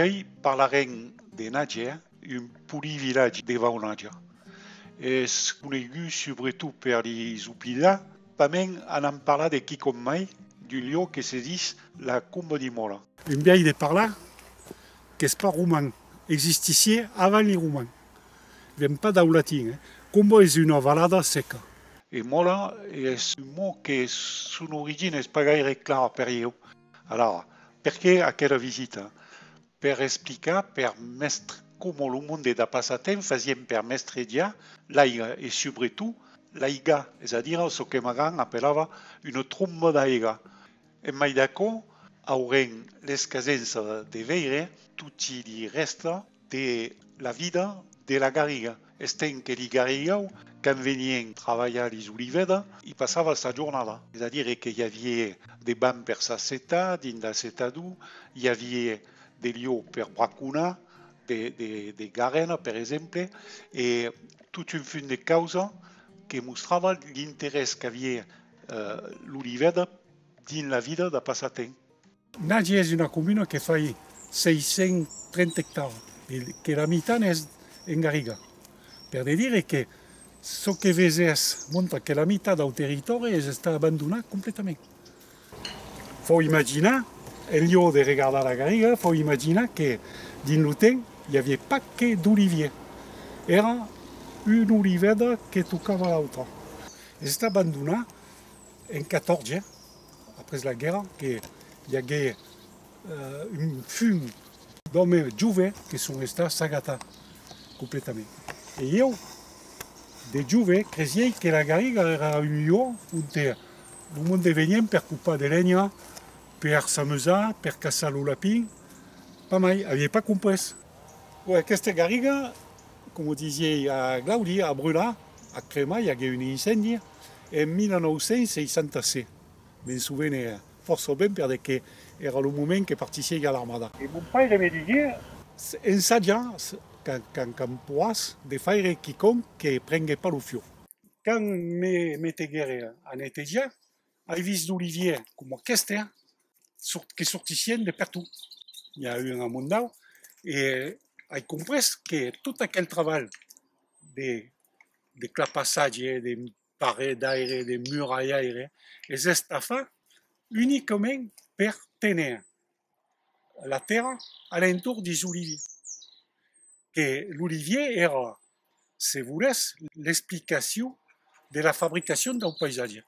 vieil parlaren de Nadia, un petit village devant Nadia. Et ce qu'on a vu surtout per les oupida, pas même en parla de qui comme mai, du lieu qui se dit la Combe di Mola. Un vieil de par là, qui n'est pas roumain, existe ici avant les Roumains. Il vient pas d'Aulatin. Combe est une vallada seca. Et Mola est un mot que son origine n'est pas gaire clara per io. Alors, perché aquella visita? Per explicar per mestre come le monde da passatemps fazien per mestrejar l'aiga e surtout l'aiga, c'est-à-dire ce que Magan appellava une tromba d'aiga. E mai d'acò aurem l'escasenza de veire tutti i resta de la vida de la garriga. Esten que li garrigau, quand venien treballar les olivedes, i passava sa jornada. C'est-à-dire que hi havia des bancs per s'assetar, dins d'acetador, hi havia des lieux per bracunar, de garena, per exemple, et toute une fin de causa que mostrava l'interès qu'havia l'oliveda dins la vida de passatemps. Nadia és una comuna que fa 630 hectares, et que la meitat és en garriga. Per dire que ce que vezes montra que la meitat del territori està abandonat completament. Faut imaginar, en lieu de regarder la garriga, faut imaginar que dins el temps hi havia pas que d'olivier. Era una oliveda que tocava l'altra. Està abandonat en 14, après la guerra, que hi hagué un fum d'homes joves que són estats sagatats completament. E jo, de jove, cresia que la garriga era un lloc on el món venien per culpar de llenya, per s'amusar, per caçar el lapin. Pas mai, havia pas comprès. Aquesta garriga, com dizia a Claudi, a brûlar, a cremar, hi hagué un incendi en 1966. Me'n souvenir força ben perquè era el moment que participia a l'armada. I mon pare me digué, ensajar, quand poas, de faire quiconque que prengue pas le fiu. Quand me teguere a netejar, he vist d'olivier com aquesta que sortissien de partout. Hi ha un amunt d'au, i he comprès que tot aquell treball de clapassatge, de parets d'aire, de murailles aire, es estafa uniquement per tenir la terra a l'entour des oliviers. Que l'olivier era, si volés, l'explication de la fabrication d'un paisatge.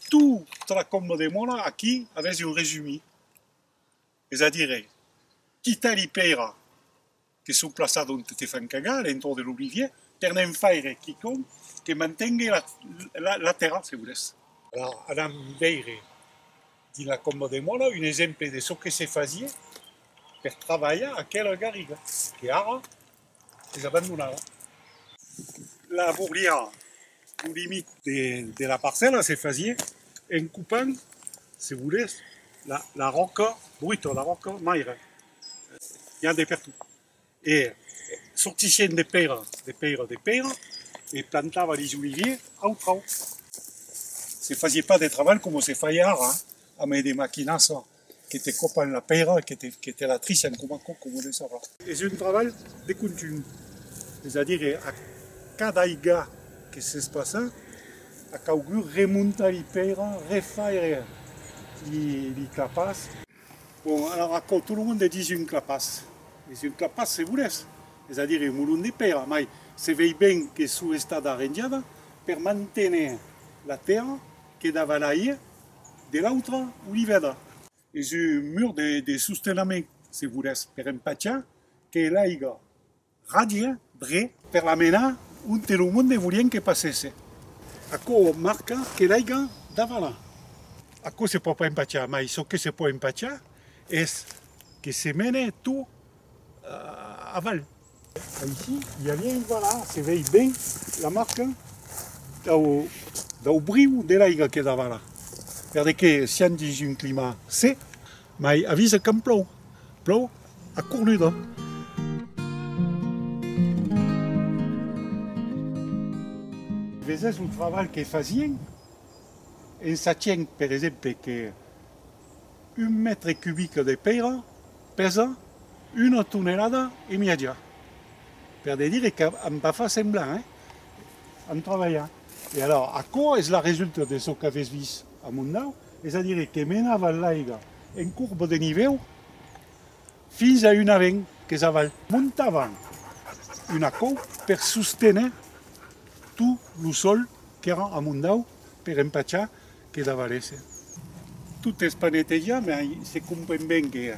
Toute la Combe de Mola, aquí, avait un résumé. C'est-à-dire, quitter les pères qui sont placés dans te fan cagar, à l'entour de l'olivier, per n'en faire quiconque que mantingui la terra, si volés. Alors, anam veire dans la Combe de Mola un exemple de ce que se faisait per treballar aquella garriga, que ara és abandonada. La bourlière, au limite de la parcelle, se faisait en coupant, si vous voulez, la roca bruta, la roca maigre. Il y a des partout. Et sortissaient des pères, et plantaven les oliviers au trau. Se faisait pas de travail comme se feia ara, avec des maquinasses qui te copen la pera, qui te la tricen com ho de saber. És un treball de continu. C'est-à-dire, a cada higa que s'espassa, a caugur remuntar la pera, refaire les clapas. Bon, alors, encore, tout le monde dit une clapas. Et une clapas, c'est vous laisse. C'est-à-dire, un moulon de pera, mais se veille bien que sous estat arranjada per mantenir la terra que dava l'aire de l'altra oliveda. És un mur de sostenament, si vous laisse, per empatxar que l'aigua radia dret per la mena on el monde volien que passesse. Aquò marca que l'aigua dava là. Aquò se pot pas empatxar, mais ce que se pot empatxar és que se mena tot aval. Ici, hi havia, voilà, se veia ben la marca del briu de l'aigua que dava là. Perquè si han dit un climat sec, mais avisa que plou. Plou a cornuda. Vezes el treball que fazien, en sachant, per exemple, que un mètre cúbic de pera pesa une tonnellada et mitja. Per dire qu'en pas fa semblant, en treballant. I alors, això és la resulta de ce que havés vist a Mundau, és a dir, que menava l'aigua en curva de nivell fins a una vent que és avall. Muntaven una cou per sostenir tot el sol que era a Mundau per empatxar que davarese. Tot és per netejar, però se comprèn ben que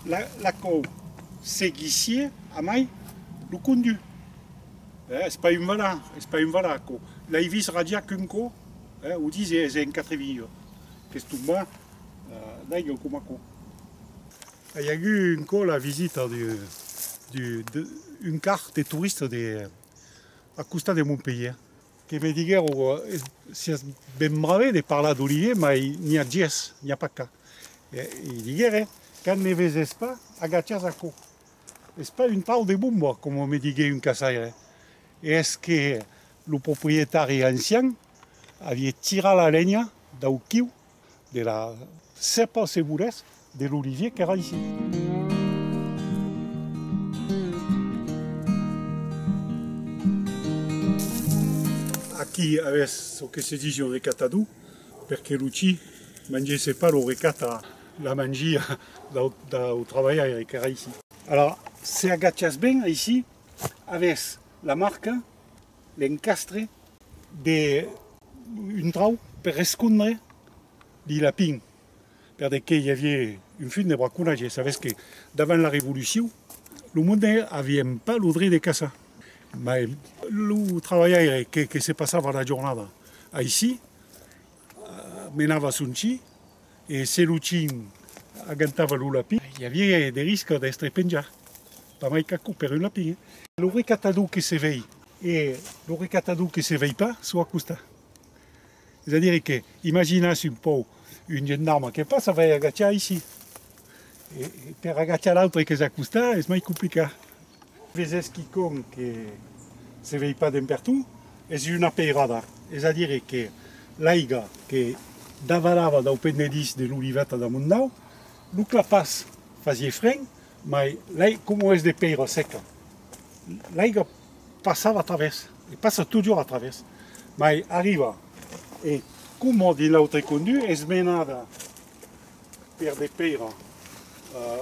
la cou seguissia a mai el conduit. És pas une voilà, l'hai vist radiar qu'un co, ho dis, és en quatre villes, que es tomba d'aigua com a co. Il y a eu un co la visite d'une carte de touristes à Costa de Montpellier, qui me diguèrent si és ben bravé de parlar d'Olivier, mais n'hi ha gens, n'hi ha pas cas. I diguèrent, quand ne veses pas, agachas a co. És pas une trau de bomba, com me digué un casaire. És que el propietari ancien havia tirat la llenya del quiu de la cepa segures de l'olivier que era ici. Aquí avès el que se diu el recatador, perquè l'uci mengesse pas el recata, la mangia del treballaire que era ici. Alors, se agachas ben ici, avès la marca, l'encastre d'un trau per escondre el lapin. Perquè hi havia un fin de braconatge. Sabes que davant la revolució, el món havia pas el dret de caçar. Mais el treballaire que se passava la jornada així, menava son xí, i si el xí agantava el lapin, hi havia de risc d'estar penjat. Pas mai caco per un lapin. Le recatador que s'éveille et le recatador que s'éveille pas sont accostés. C'est-à-dire que, imaginez un peu une gendarme qui passe, ça va agachar ici. Et pour agachar l'autre qui s'accoste, c'est plus compliqué. Les quiconque qui ne s'éveille pas d'un partout, c'est une peirada. C'est-à-dire que l'aigua qui davalava del pendedís de l'oliveta de Mundau, el que la passe faisait frein, mais comme est de peira seca, l'aigua passava a través, et passe toujours à travers. Mais arriva, et comme dit l'autre conduit, és menada per de peira,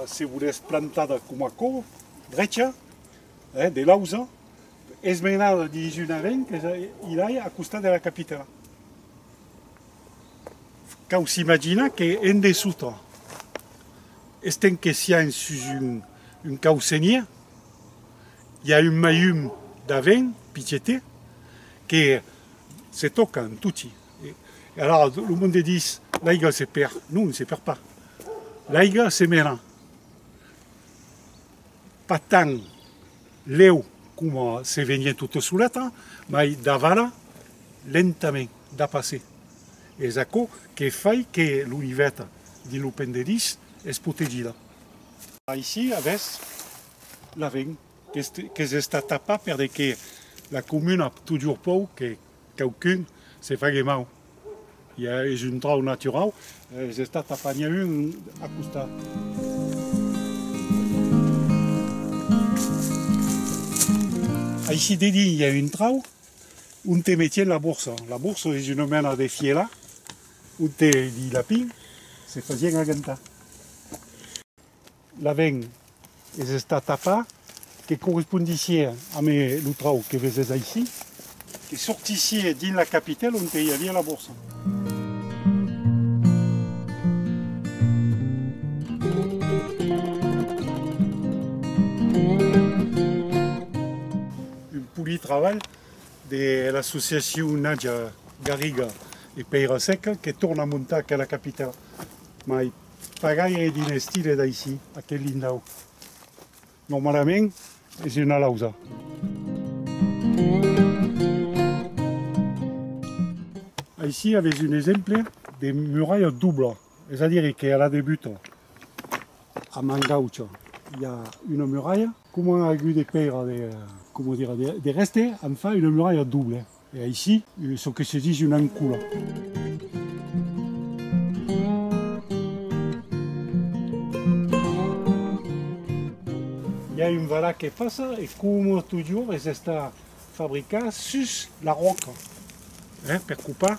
si volés plantada com a cor, drecha, de lausa, és menada dins una vent que il a costat de la capitale. Cal s'imagina que en dessous, estem que sian sus un caucenier, il y a un maillum d'avent, pitcheté, que se toquen tutti. Et alors, le monde dit, l'aigua se perd. Non, ne se perd pas. L'aigua se mena. Pas tant l'eau comme se venia toute soleta, mais davala lentament, da passer. Et c'est ça qui fait que l'oliveta de l'Opendedis est protégée. Ici, avec la veine, que s'està tapée parce que la commune a toujours peur que quelqu'un se fasse mal. Il y a un trou naturel, s'està tapant un à costat. Ici, il y a un trou où on mettait la bourse. La bourse est une mena de fiela, où on dit lapin, se faisait agantar. La veine est tapée, qui correspondait à le trou que vous avez ici, qui sortissait dans la capitale où il y avait la bourse. Un travail de l'association Nadia Garriga et Peira Seca qui tourne à monter à la capitale. Mais pas gaire d'un style d'ici, à quel lindau. Normalement, c'est une lausa. Ici, il y avait un exemple de muraille double. C'est-à-dire qu'à la début, à Mangaucho, il y a une muraille. Comme on a vu des pierres, de rester, enfin une muraille double. Et ici, ce que se dit une encula. une vala que passa et comme toujours es está fabricat sus la roca, per couper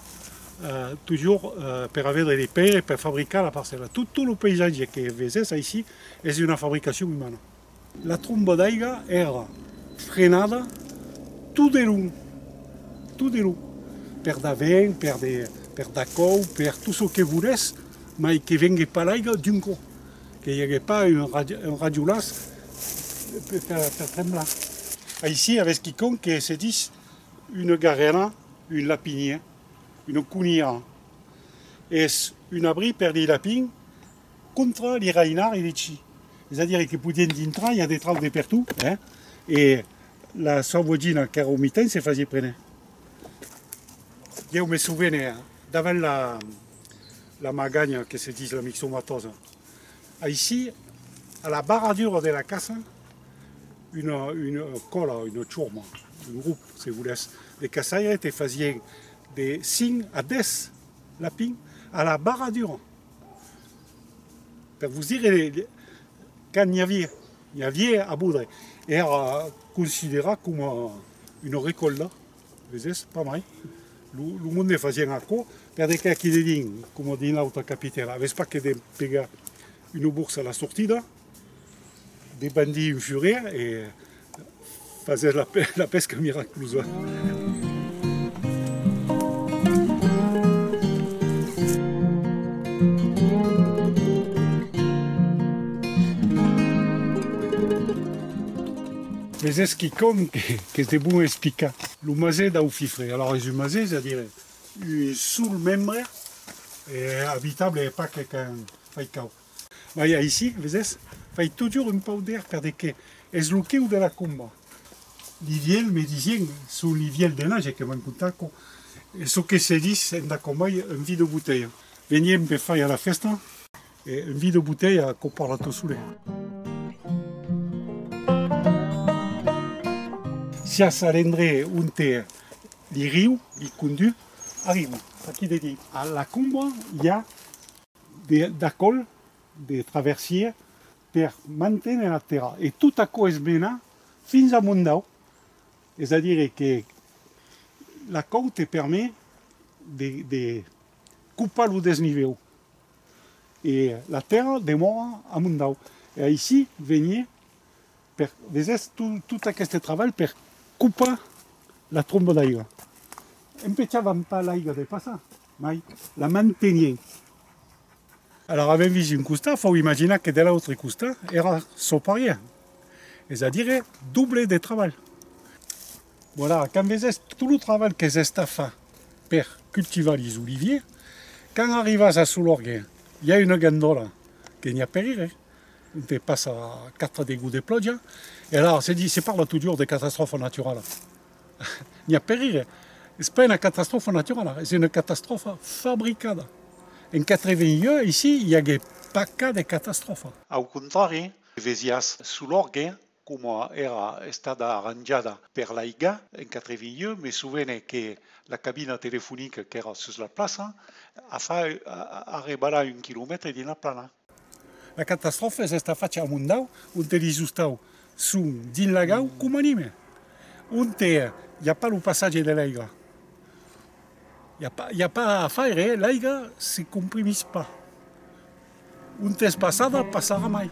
toujours per avere les pere per fabricar la parcella. Tout le paysage que vezes ici est une fabrication humaine. La tromba d'aigua era frenada tout de long, per da vent, per da cou, per tout ce que volés, mais que vengue pas l'aigua d'un coup, qu'il n'y ait pas un radiolas per tremblar. Ici, avec ce qui compte, que se dit une garena, une lapinière, une cunière, et un abri per les lapins contre les reinards et les chis. C'est-à-dire que pour dintre, il y a des traves de partout, hein, et la sua voisine qui era au mitin se faisait prendre. Je me souviens, devant la magagne que se dit la mixomatosa, ici, à la barradure de la casa, une cola, une churma, un groupe, si vous voulez, de casaires te faisaient de 5 à 10 lapins à la barradure. Pour vous dire, quand il y avait à boudre, era considéré comme une récolte, c'est pas mal. Le monde faisait un coup, per des cas qui disent, comme dit l'autre capitaine, avec pas que de pegar une bourse à la sortie, des bandits furieux et faisaient la pesque miraculeuse. Mais est-ce qui compte que c'est bon expliquer? Le mazé d'Aufifré. Alors, le mazé, c'est-à-dire sous le membre et habitable et pas quelqu'un fait cao. Mais ici, vous voyez, fait toujours un peu d'air pour dire que est le quai de la combat. L'hiver, me disaient, sous l'hiver de nage, que m'en content, et ce que se dit, c'est la combat, un vide de bouteille. Venez me faire à la festa, et un vide de bouteille à copar la tosoule. Si ça rendrait un té, les rios, les conduits, arrivent. À la comba, il y a des cols, des traversiers pour maintenir la terre. Et tout à coup, es mena fins à Mondau. C'est-à-dire que la côte te permet de couper le desnivel. Et la terre demeure à Mondau. Et ici, venez, tout ce travail pour couper la trombe d'aigua. Empêchavam pas l'aigua de passer, mais la maintenir. Alors, avec un costat, il faut imaginer que de l'autre costat, era soparia. C'est-à-dire double de travail. Voilà, quand vous avez tout le travail que c'est fait pour cultiver les oliviers, quand on arrive à Soulorguin, il y a une gandola qui n'y a pas rire. On passe à 4 dégoûts de plage. Et là, c'est parle toujours de catastrophes naturelles. Il n'y a pas rire. Ce n'est pas une catastrophe naturelle, c'est une catastrophe fabriquée. En 80 ici, il n'y a pas cas de catastrophe. Au contraire, vesias Soulorguin, comme era stata arrangiata per l'aiga en 80, me souviens que la cabine téléphonique qui era sur la place a fait arriver à 1 kilomètre de la plana. La catastrophe è stata fatta a Mondau, on te risustau su din lagau come anime. On te, il n'y a pas le passage de l'aigua. Il n'y a pas à faire, l'aigua ne se comprimise pas. On te passada, passera mai.